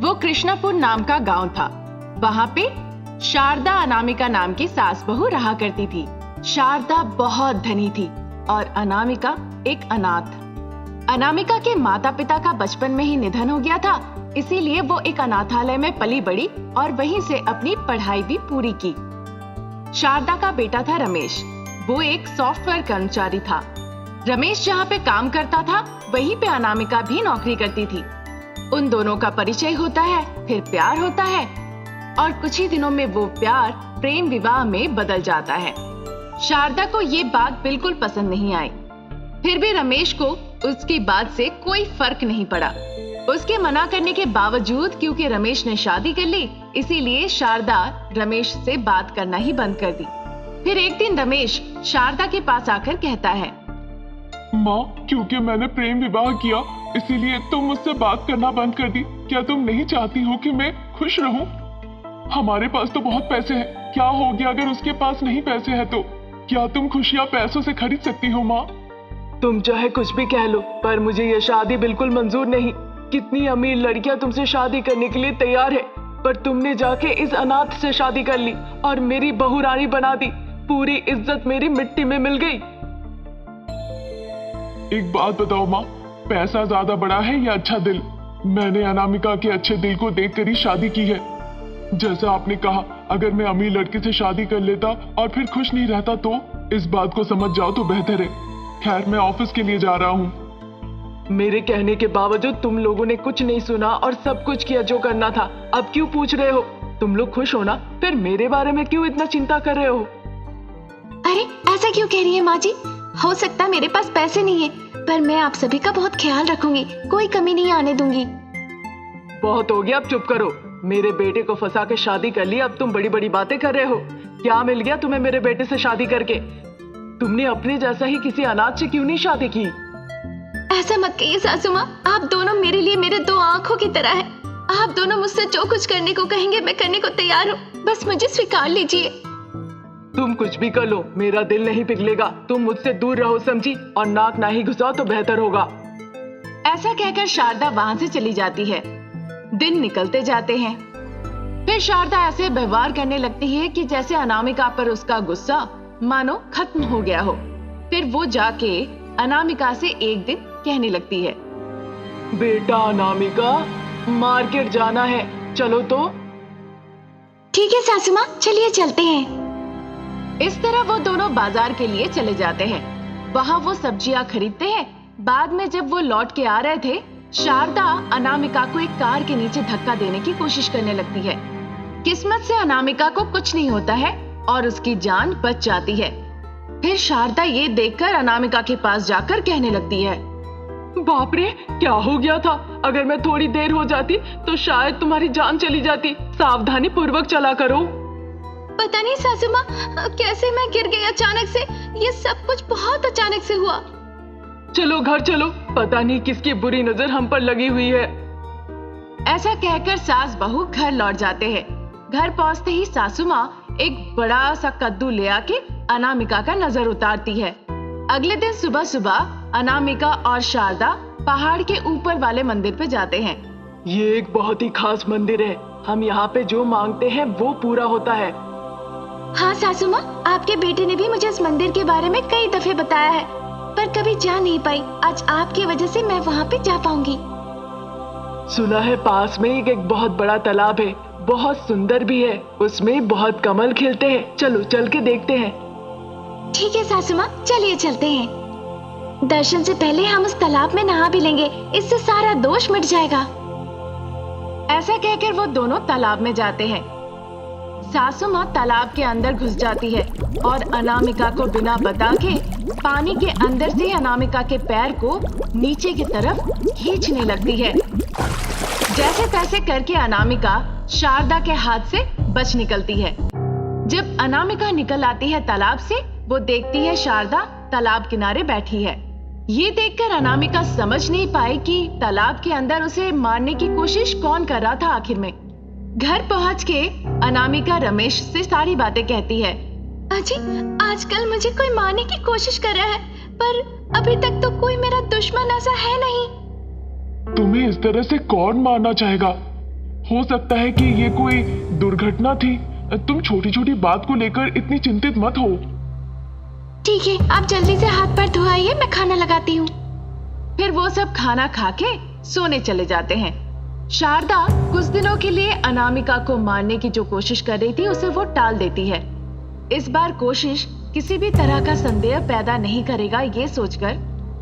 वो कृष्णापुर नाम का गांव था। वहां पे शारदा अनामिका नाम की सास बहू रहा करती थी। शारदा बहुत धनी थी और अनामिका एक अनाथ। अनामिका के माता पिता का बचपन में ही निधन हो गया था, इसीलिए वो एक अनाथालय में पली बड़ी और वहीं से अपनी पढ़ाई भी पूरी की। शारदा का बेटा था रमेश। वो एक सॉफ्टवेयर कर्मचारी था। रमेश जहाँ पे काम करता था वहीं पे अनामिका भी नौकरी करती थी। उन दोनों का परिचय होता है, फिर प्यार होता है और कुछ ही दिनों में वो प्यार प्रेम विवाह में बदल जाता है। शारदा को ये बात बिल्कुल पसंद नहीं आई, फिर भी रमेश को उसकी बात से कोई फर्क नहीं पड़ा। उसके मना करने के बावजूद, क्योंकि रमेश ने शादी कर ली, इसीलिए शारदा रमेश से बात करना ही बंद कर दी। फिर एक दिन रमेश शारदा के पास आकर कहता है, माँ, क्योंकि मैंने प्रेम विवाह किया इसीलिए तुम मुझसे बात करना बंद कर दी। क्या तुम नहीं चाहती हो कि मैं खुश रहूं? हमारे पास तो बहुत पैसे हैं। क्या हो गया अगर उसके पास नहीं पैसे हैं तो? क्या तुम खुशियाँ पैसों से खरीद सकती हो माँ? तुम चाहे कुछ भी कह लो, पर मुझे ये शादी बिल्कुल मंजूर नहीं। कितनी अमीर लड़कियां तुमसे शादी करने के लिए तैयार है, पर तुमने जाके इस अनाथ से शादी कर ली और मेरी बहू रानी बना दी। पूरी इज्जत मेरी मिट्टी में मिल गई। एक बात बताओ माँ, पैसा ज्यादा बड़ा है या अच्छा दिल? मैंने अनामिका के अच्छे दिल को देखकर ही शादी की है। जैसा आपने कहा, अगर मैं अमीर लड़की से शादी कर लेता और फिर खुश नहीं रहता तो इस बात को समझ जाओ तो बेहतर है। खैर, मैं ऑफिस के लिए जा रहा हूँ। मेरे कहने के बावजूद तुम लोगों ने कुछ नहीं सुना और सब कुछ किया जो करना था। अब क्यों पूछ रहे हो? तुम लोग खुश हो ना, फिर मेरे बारे में क्यों इतना चिंता कर रहे हो? अरे ऐसा क्यों कह रही है माँ जी? हो सकता है मेरे पास पैसे नहीं है, पर मैं आप सभी का बहुत ख्याल रखूंगी, कोई कमी नहीं आने दूंगी। बहुत हो गया, अब चुप करो। मेरे बेटे को फंसा के शादी कर ली, अब तुम बड़ी बड़ी बातें कर रहे हो। क्या मिल गया तुम्हें मेरे बेटे से शादी करके? तुमने अपने जैसा ही किसी अनाथ से क्यों नहीं शादी की? ऐसा मत कहिए सासू माँ, आप दोनों मेरे लिए मेरे दो आंखों की तरह है। आप दोनों मुझसे जो कुछ करने को कहेंगे मैं करने को तैयार हूँ, बस मुझे स्वीकार लीजिए। तुम कुछ भी कर लो, मेरा दिल नहीं पिघलेगा। तुम मुझसे दूर रहो समझी, और नाक ना ही घुसाओ तो बेहतर होगा। ऐसा कहकर शारदा वहां से चली जाती है। दिन निकलते जाते हैं। फिर शारदा ऐसे व्यवहार करने लगती है कि जैसे अनामिका पर उसका गुस्सा मानो खत्म हो गया हो। फिर वो जाके अनामिका से एक दिन कहने लगती है, बेटा अनामिका, मार्केट जाना है, चलो तो। ठीक है सासू माँ, चलिए चलते हैं। इस तरह वो दोनों बाजार के लिए चले जाते हैं। वहां वो सब्जियां खरीदते हैं। बाद में जब वो लौट के आ रहे थे, शारदा अनामिका को एक कार के नीचे धक्का देने की कोशिश करने लगती है। किस्मत से अनामिका को कुछ नहीं होता है और उसकी जान बच जाती है। फिर शारदा ये देखकर अनामिका के पास जाकर कहने लगती है, बाप रे, क्या हो गया था? अगर मैं थोड़ी देर हो जाती तो शायद तुम्हारी जान चली जाती। सावधानी पूर्वक चला करो। पता नहीं सासू माँ, कैसे मैं गिर गई अचानक से। ये सब कुछ बहुत अचानक से हुआ। चलो घर चलो, पता नहीं किसकी बुरी नजर हम पर लगी हुई है। ऐसा कहकर सास बहू घर लौट जाते हैं। घर पहुंचते ही सासू माँ एक बड़ा सा कद्दू ले आके अनामिका का नजर उतारती है। अगले दिन सुबह सुबह अनामिका और शारदा पहाड़ के ऊपर वाले मंदिर पे जाते हैं। ये एक बहुत ही खास मंदिर है। हम यहाँ पे जो मांगते हैं वो पूरा होता है। हाँ सासू माँ, आपके बेटे ने भी मुझे इस मंदिर के बारे में कई दफे बताया है, पर कभी जा नहीं पाई। आज आपकी वजह से मैं वहाँ पे जा पाऊंगी। सुना है पास में एक बहुत बड़ा तालाब है, बहुत सुंदर भी है। उसमें बहुत कमल खिलते हैं। चलो चल के देखते हैं। ठीक है सासू माँ, चलिए चलते हैं। दर्शन से पहले हम उस तालाब में नहा भी लेंगे, इससे सारा दोष मिट जाएगा। ऐसा कहकर वो दोनों तालाब में जाते हैं। सासू माँ तालाब के अंदर घुस जाती है और अनामिका को बिना बता के पानी के अंदर से अनामिका के पैर को नीचे की तरफ खींचने लगती है। जैसे तैसे करके अनामिका शारदा के हाथ से बच निकलती है। जब अनामिका निकल आती है तालाब से, वो देखती है शारदा तालाब किनारे बैठी है। ये देखकर अनामिका समझ नहीं पाई कि तालाब के अंदर उसे मारने की कोशिश कौन कर रहा था आखिर में। घर पहुंच के अनामिका रमेश से सारी बातें कहती है। अजी, आजकल मुझे कोई मारने की कोशिश कर रहा है, पर अभी तक तो कोई मेरा दुश्मन ऐसा है नहीं। तुम्हें इस तरह से कौन मारना चाहेगा? हो सकता है कि ये कोई दुर्घटना थी। तुम छोटी छोटी बात को लेकर इतनी चिंतित मत हो। ठीक है, आप जल्दी से हाथ पैर धो आइए, मैं खाना लगाती हूँ। फिर वो सब खाना खा के सोने चले जाते हैं। शारदा कुछ दिनों के लिए अनामिका को मारने की जो कोशिश कर रही थी उसे वो टाल देती है। इस बार कोशिश किसी भी तरह का संदेह पैदा नहीं करेगा, ये सोचकर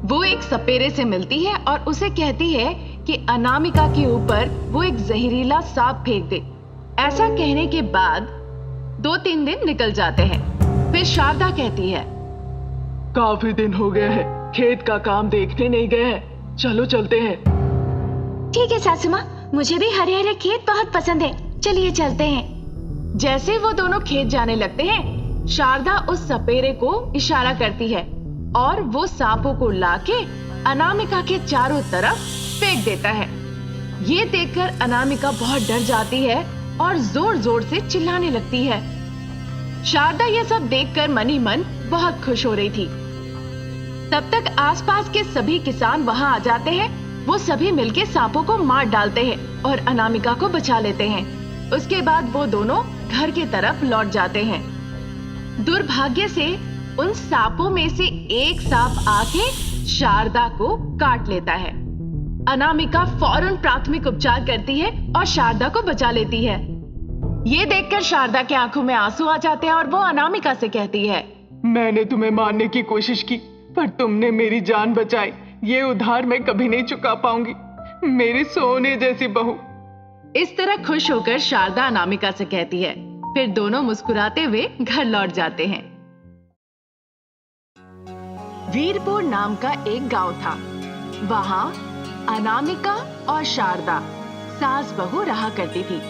वो एक सपेरे से मिलती है और उसे कहती है कि अनामिका के ऊपर वो एक जहरीला सांप फेंक दे। ऐसा कहने के बाद 2-3 दिन निकल जाते हैं। फिर शारदा कहती है, काफी दिन हो गए हैं, खेत का काम देखने नहीं गए हैं, चलो चलते हैं। ठीक है सासू माँ, मुझे भी हरे हरे खेत बहुत पसंद है, चलिए चलते हैं। जैसे वो दोनों खेत जाने लगते हैं, शारदा उस सपेरे को इशारा करती है और वो सांपों को लाके अनामिका के चारों तरफ फेंक देता है। ये देखकर अनामिका बहुत डर जाती है और जोर जोर से चिल्लाने लगती है। शारदा ये सब देखकर मन ही मन बहुत खुश हो रही थी। तब तक आसपास के सभी किसान वहां आ जाते हैं। वो सभी मिलके सांपों को मार डालते हैं और अनामिका को बचा लेते हैं। उसके बाद वो दोनों घर की तरफ लौट जाते हैं। दुर्भाग्य से उन सांपों में से एक सांप आके शारदा को काट लेता है। अनामिका फौरन प्राथमिक उपचार करती है और शारदा को बचा लेती है। ये देखकर शारदा की आंखों में आंसू आ जाते हैं और वो अनामिका से कहती है, मैंने तुम्हें मारने की कोशिश की पर तुमने मेरी जान बचाई। ये उधार मैं कभी नहीं चुका पाऊंगी, मेरी सोने जैसी बहू। इस तरह खुश होकर शारदा अनामिका से कहती है। फिर दोनों मुस्कुराते हुए घर लौट जाते हैं। वीरपुर नाम का एक गांव था। वहां अनामिका और शारदा सास बहू रहा करती थी।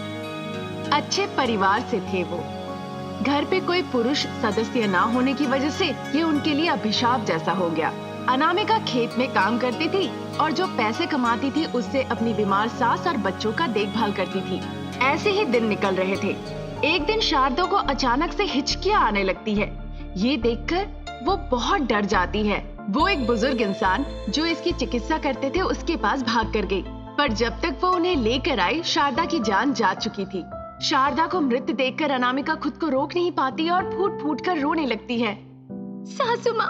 अच्छे परिवार से थे वो। घर पे कोई पुरुष सदस्य ना होने की वजह से ये उनके लिए अभिशाप जैसा हो गया। अनामिका खेत में काम करती थी और जो पैसे कमाती थी उससे अपनी बीमार सास और बच्चों का देखभाल करती थी। ऐसे ही दिन निकल रहे थे। एक दिन शारदा को अचानक से हिचकियां आने लगती है। ये देखकर वो बहुत डर जाती है। वो एक बुजुर्ग इंसान जो इसकी चिकित्सा करते थे उसके पास भाग कर गई, पर जब तक वो उन्हें लेकर आई शारदा की जान जा चुकी थी। शारदा को मृत देखकर अनामिका खुद को रोक नहीं पाती और फूट फूट कर रोने लगती है। सासू माँ,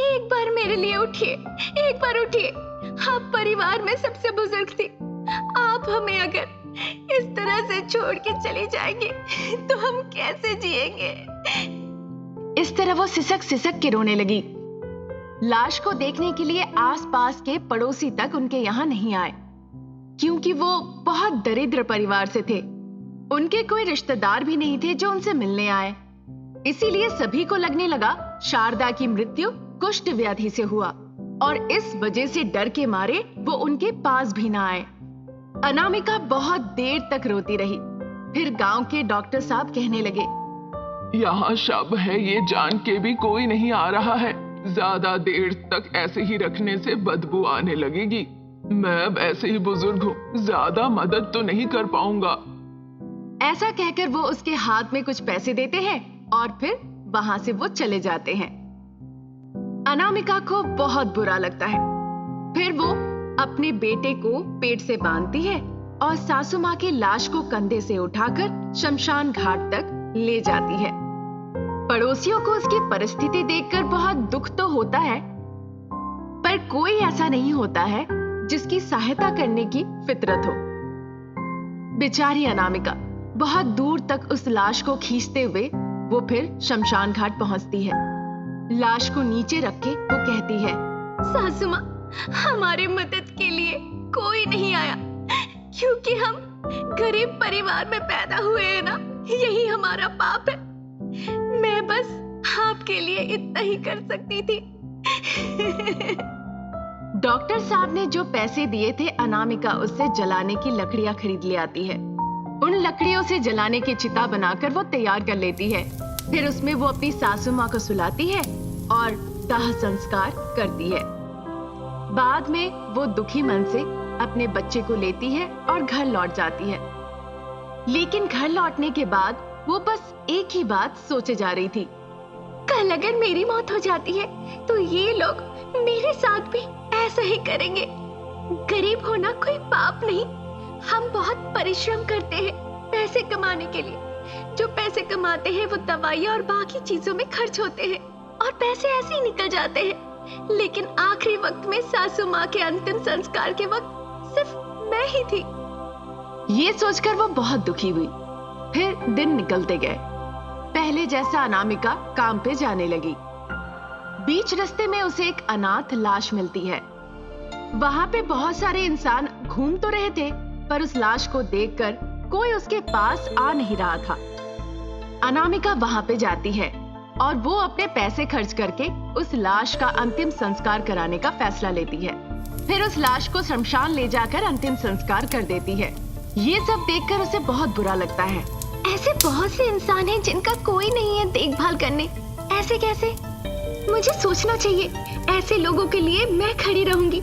एक बार मेरे लिए उठिए, एक बार उठिए। आप परिवार में सबसे बुजुर्ग थी। आप हमें अगर इस तरह से छोड़ के चले जाएंगे तो हम कैसे जिएंगे? इस तरह वो सिसक सिसक के रोने लगी। लाश को देखने के लिए आसपास के पड़ोसी तक उनके यहाँ नहीं आए, क्योंकि वो बहुत दरिद्र परिवार से थे। उनके कोई रिश्तेदार भी नहीं थे जो उनसे मिलने आए। इसीलिए सभी को लगने लगा शारदा की मृत्यु कुष्ठ व्याधि से हुआ और इस वजह से डर के मारे वो उनके पास भी ना आए। अनामिका बहुत देर तक रोती रही। फिर गांव के डॉक्टर साहब कहने लगे, यहाँ शव है ये जान के भी कोई नहीं आ रहा है। ज्यादा देर तक ऐसे ही रखने से बदबू आने लगेगी। मैं अब ऐसे ही बुजुर्ग हूँ, ज्यादा मदद तो नहीं कर पाऊंगा। ऐसा कहकर वो उसके हाथ में कुछ पैसे देते हैं और फिर वहां से वो चले जाते हैं। अनामिका को बहुत बुरा लगता है। फिर वो अपने बेटे को पेट से बांधती है और सासू माँ की लाश को कंधे से उठाकर शमशान घाट तक ले जाती है। पड़ोसियों को उसकी परिस्थिति देखकर बहुत दुख तो होता है, पर कोई ऐसा नहीं होता है जिसकी सहायता करने की फितरत हो। बेचारी अनामिका बहुत दूर तक उस लाश को खींचते हुए वो फिर शमशान घाट पहुंचती है। लाश को नीचे रख के वो कहती है, सासू माँ, हमारी मदद के लिए कोई नहीं आया, क्योंकि हम गरीब परिवार में पैदा हुए हैं ना, यही हमारा पाप है। मैं बस आपके लिए इतना ही कर सकती थी। डॉक्टर साहब ने जो पैसे दिए थे, अनामिका उससे जलाने की लकड़ियां खरीद ले आती है। उन लकड़ियों से जलाने की चिता बनाकर वो तैयार कर लेती है। फिर उसमें वो अपनी सासू माँ को सुलाती है और दाह संस्कार करती है। बाद में वो दुखी मन से अपने बच्चे को लेती है और घर लौट जाती है। लेकिन घर लौटने के बाद वो बस एक ही बात सोचे जा रही थी, कल अगर मेरी मौत हो जाती है तो ये लोग मेरे साथ भी ऐसा ही करेंगे। गरीब होना कोई पाप नहीं, हम बहुत परिश्रम करते हैं पैसे कमाने के लिए। जो पैसे कमाते हैं वो दवाइयाँ और बाकी चीजों में खर्च होते हैं और पैसे ऐसे ही निकल जाते हैं। लेकिन आखिरी वक्त में सासू माँ के अंतिम संस्कार के वक्त सिर्फ मैं ही थी। ये सोचकर वो बहुत दुखी हुई। फिर दिन निकलते गए। पहले जैसा अनामिका काम पे जाने लगी। बीच रास्ते में उसे एक अनाथ लाश मिलती है। वहां पे बहुत सारे इंसान घूम तो रहे थे, पर उस लाश को देखकर कोई उसके पास आ नहीं रहा था। अनामिका वहां पे जाती है और वो अपने पैसे खर्च करके उस लाश का अंतिम संस्कार कराने का फैसला लेती है। फिर उस लाश को शमशान ले जाकर अंतिम संस्कार कर देती है। ये सब देखकर उसे बहुत बुरा लगता है। ऐसे बहुत से इंसान हैं जिनका कोई नहीं है देखभाल करने। ऐसे कैसे? मुझे सोचना चाहिए। ऐसे लोगों के लिए मैं खड़ी रहूंगी।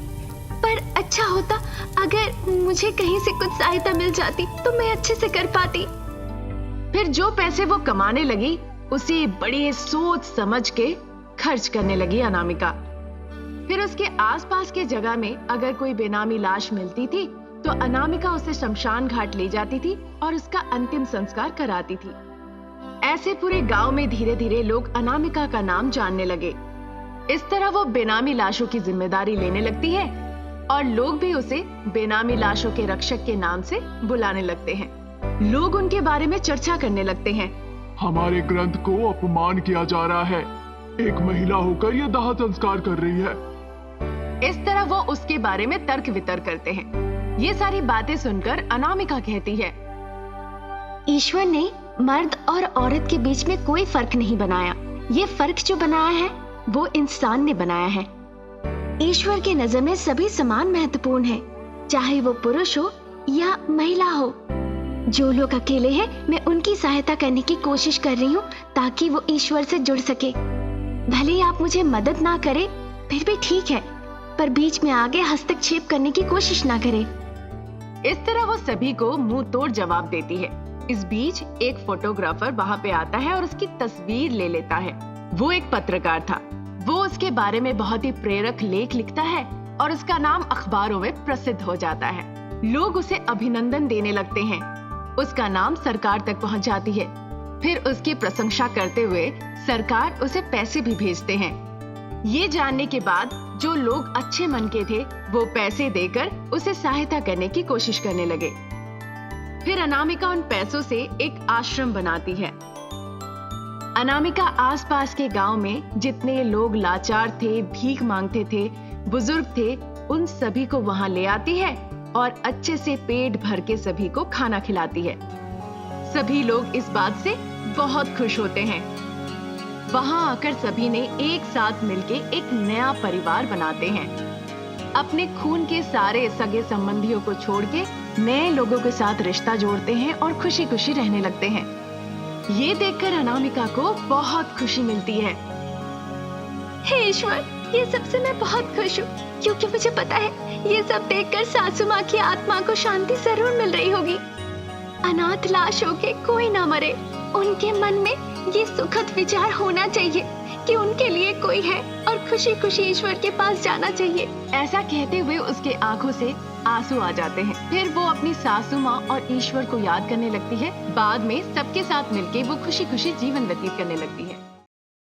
पर अच्छा होता अगर मुझे कहीं से कुछ सहायता मिल जाती तो मैं अच्छे से कर पाती। फिर जो पैसे वो कमाने लगी उसे बड़ी सोच समझ के खर्च करने लगी अनामिका। फिर उसके आसपास के जगह में अगर कोई बेनामी लाश मिलती थी तो अनामिका उसे शमशान घाट ले जाती थी और उसका अंतिम संस्कार कराती थी। ऐसे पूरे गांव में धीरे धीरे लोग अनामिका का नाम जानने लगे। इस तरह वो बेनामी लाशों की जिम्मेदारी लेने लगती है और लोग भी उसे बेनामी लाशों के रक्षक के नाम से बुलाने लगते हैं। लोग उनके बारे में चर्चा करने लगते हैं। हमारे ग्रंथ को अपमान किया जा रहा है। एक महिला होकर यह दाह संस्कार कर रही है। इस तरह वो उसके बारे में तर्क वितर्क करते हैं। ये सारी बातें सुनकर अनामिका कहती है, ईश्वर ने मर्द और औरत के बीच में कोई फर्क नहीं बनाया। ये फर्क जो बनाया है वो इंसान ने बनाया है। ईश्वर की नजर में सभी समान महत्वपूर्ण हैं, चाहे वो पुरुष हो या महिला हो। जो लोग अकेले हैं मैं उनकी सहायता करने की कोशिश कर रही हूँ ताकि वो ईश्वर से जुड़ सके। भले ही आप मुझे मदद ना करें फिर भी ठीक है, पर बीच में आगे हस्तक्षेप करने की कोशिश ना करें। इस तरह वो सभी को मुंह तोड़ जवाब देती है। इस बीच एक फोटोग्राफर वहां पे आता है और उसकी तस्वीर ले लेता है। वो एक पत्रकार था। वो उसके बारे में बहुत ही प्रेरक लेख लिखता है और उसका नाम अखबारों में प्रसिद्ध हो जाता है। लोग उसे अभिनंदन देने लगते हैं। उसका नाम सरकार तक पहुंच जाती है। फिर उसकी प्रशंसा करते हुए सरकार उसे पैसे भी भेजते हैं। ये जानने के बाद जो लोग अच्छे मन के थे वो पैसे देकर उसे सहायता करने की कोशिश करने लगे। फिर अनामिका उन पैसों से एक आश्रम बनाती है। अनामिका आसपास के गांव में जितने लोग लाचार थे, भीख मांगते थे, बुजुर्ग थे, उन सभी को वहां ले आती है और अच्छे से पेट भर के सभी को खाना खिलाती है। सभी लोग इस बात से बहुत खुश होते हैं। वहां आकर सभी ने एक साथ मिलके एक नया परिवार बनाते हैं। अपने खून के सारे सगे संबंधियों को छोड़ के नए लोगों के साथ रिश्ता जोड़ते हैं और खुशी खुशी रहने लगते हैं। ये देखकर अनामिका को बहुत खुशी मिलती है। हे ईश्वर, ये सबसे मैं बहुत खुश हूँ क्योंकि मुझे पता है ये सब देखकर सासू माँ की आत्मा को शांति जरूर मिल रही होगी। अनाथ लाश होके कोई ना मरे। उनके मन में ये सुखद विचार होना चाहिए कि उनके लिए कोई है और खुशी खुशी ईश्वर के पास जाना चाहिए। ऐसा कहते हुए उसके आंखों से आंसू आ जाते हैं। फिर वो अपनी सासू माँ और ईश्वर को याद करने लगती है। बाद में सबके साथ मिलके वो खुशी खुशी जीवन व्यतीत करने लगती है।